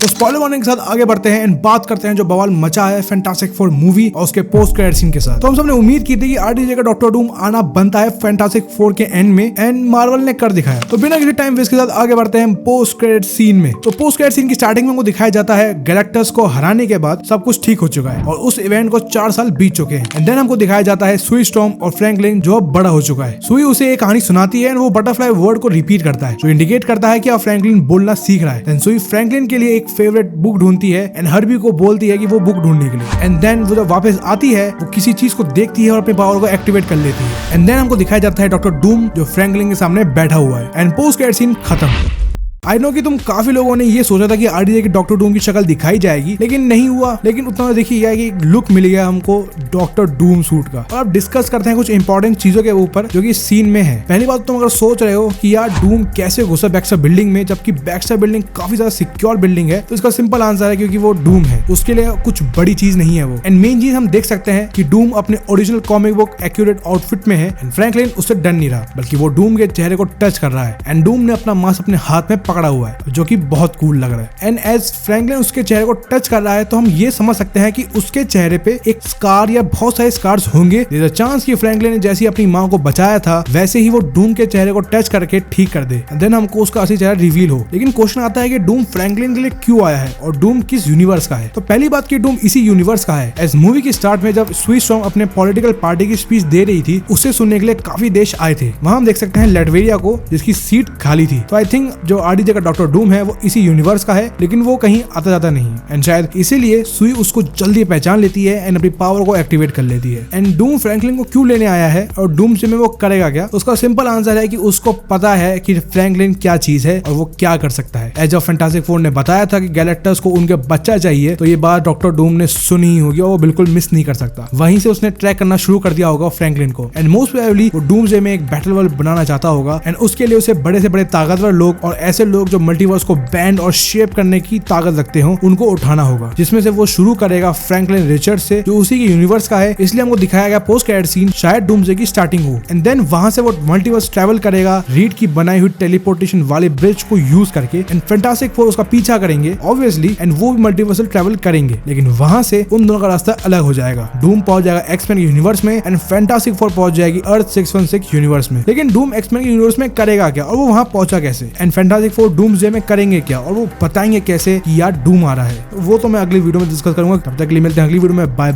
तो spoiler warning के साथ आगे बढ़ते हैं एंड बात करते हैं जो बवाल मचा है फैंटास्टिक फोर मूवी और उसके पोस्ट क्रेडिट सीन के साथ। तो हम सबने उम्मीद की थी कि आरडीजे का डॉक्टर डूम आना बनता है फैंटास्टिक फोर के एंड में एंड मार्वल ने कर दिखाया। तो बिना किसी टाइम वेस्ट के साथ आगे बढ़ते हैं पोस्ट क्रेडिट सीन में। तो पोस्ट क्रेडिट सीन की स्टार्टिंग में हमको दिखाया जाता है गैलेक्टस को हराने के बाद सब कुछ ठीक हो चुका है और उस इवेंट को 4 साल बीत चुके हैं। एंड देन हमको दिखाया जाता है सुई स्टॉर्म और फ्रैंकलिन जो अब बड़ा हो चुका है। सुई उसे एक कहानी सुनाती है एंड वो बटरफ्लाई वर्ड को रिपीट करता है जो इंडिकेट करता है कि अब फ्रैंकलिन बोलना सीख रहा है। देन सुई फ्रैंकलिन के लिए एक फेवरेट बुक ढूंढती है एंड हर्बी को बोलती है कि वो बुक ढूंढने के लिए। एंड देन वो जब वापस आती है वो किसी चीज को देखती है और अपने पावर को एक्टिवेट कर लेती है। एंड देन हमको दिखाया जाता है डॉक्टर डूम जो फ्रैंकलिन के सामने बैठा हुआ है एंड पोस्ट क्रेडिट सीन खत्म। आई नो कि तुम काफी लोगों ने ये सोचा था कि आरडीजे की डॉक्टर डूम की शक्ल दिखाई जाएगी लेकिन नहीं हुआ। लेकिन उतना देखिए गया कि एक लुक मिल गया हमको डॉक्टर डूम सूट का। और अब डिस्कस करते हैं कुछ इंपॉर्टेंट चीजों के ऊपर जो कि सीन में है। पहली बात तुम अगर सोच रहे हो कि यार डूम कैसे घुसा बैक्स्टर बिल्डिंग में जबकि बैक्स्टर बिल्डिंग काफी ज्यादा सिक्योर बिल्डिंग है, तो इसका सिंपल आंसर है क्योंकि वो डूम है, उसके लिए कुछ बड़ी चीज नहीं है वो। एंड मेन चीज हम देख सकते हैं कि डूम अपने original comic book accurate outfit में है एंड फ्रैंकलिन उससे डर नहीं रहा बल्कि वो डूम के चेहरे को टच कर रहा है एंड डूम ने अपना मास्क अपने हाथ में पकड़ा हुआ है जो कि बहुत कूल लग रहा है। एंड एज फ्रैंकलिन उसके चेहरे को टच कर रहा है तो हम ये समझ सकते हैं कि उसके चेहरे पे एक स्कार या बहुत सारे स्कार्स होंगे। देयर इज अ चांस कि फ्रैंकलिन ने जैसे अपनी मां को बचाया था वैसे ही वो डूम के चेहरे को टच करके ठीक कर दे एंड देन हमको उसका असली चेहरा रिवील हो। लेकिन क्वेश्चन आता है कि डूम फ्रैंकलिन के लिए क्यों आया है और डूम किस यूनिवर्स का है। तो पहली बात कि डूम इसी यूनिवर्स का है। एज मूवी की स्टार्ट में जब सुई स्टॉर्म अपने पॉलिटिकल पार्टी की स्पीच दे रही थी उससे सुनने के लिए काफी देश आए थे। वहां हम देख सकते हैं लैटवेरिया को जिसकी सीट खाली थी। तो आई थिंक जो आरडीजे का डॉक्टर डूम है वो इसी यूनिवर्स का है लेकिन वो कहीं आता जाता नहीं है एंड शायद इसीलिए सुई उसको जल्दी पहचान लेती है एंड अपनी पावर को एक्टिवेट कर लेती है। एंड डूम फ्रैंकलिन को क्यों लेने आया है और डूम से में वो करेगा क्या, तो उसका सिंपल आंसर है कि उसको पता है कि फ्रैंकलिन क्या चीज है और वो क्या कर सकता है। एज ऑफ फैंटास्टिक फोर ने बताया था कि गैलेक्टस को उनके बच्चा चाहिए, तो ये बात डॉक्टर डूम ने सुनी ही होगी और वो बिल्कुल मिस नहीं कर सकता। वहीं से उसने ट्रैक करना शुरू कर दिया होगा फ्रैंकलिन को एंड मोस्ट प्रोबेबली वो डूम्सडे में एक बैटल वर्ल्ड बनाना चाहता होगा एंड उसके लिए उसे बड़े से बड़े ताकतवर लोग और ऐसे लोग जो मल्टीवर्स को बैंड और शेप करने की ताकत रखते हो उनको उठाना होगा, जिसमें से वो शुरू करेगा फ्रैंकलिन रिचर्ड से जो उसी के यूनिवर्स का है। इसलिए हमको दिखाया गया पोस्ट क्रेडिट सीन शायद डूम्सडे की स्टार्टिंग हो एंड देन वहां से वो मल्टीवर्स ट्रैवल करेगा रीड की बनाई हुई टेलीपोर्टेशन वाले ब्रिज को यूज करके एंड फैंटास्टिक फोर उसका पीछा करेंगे ऑब्वियसली एंड वो भी मल्टीवर्सल ट्रैवल करेंगे। लेकिन वहां से उन दोनों का रास्ता अलग हो जाएगा। डूम पहुंच जाएगा एक्समैन यूनिवर्स में एंड फैंटास्टिक फोर पहुंच जाएगी अर्थ 616 यूनिवर्स में। लेकिन डूम एक्समैन यूनिवर्स में करेगा क्या और वो वहां पहुंचा कैसे एंड फैंटास्टिक फोर डूम्सडे में करेंगे क्या और वो बताएंगे कैसे कि यार डूम आ रहा है। वो तो मैं अगली वीडियो में डिस्कस करूंगा। तब तक के लिए मिलते हैं अगली वीडियो में। Bye bye.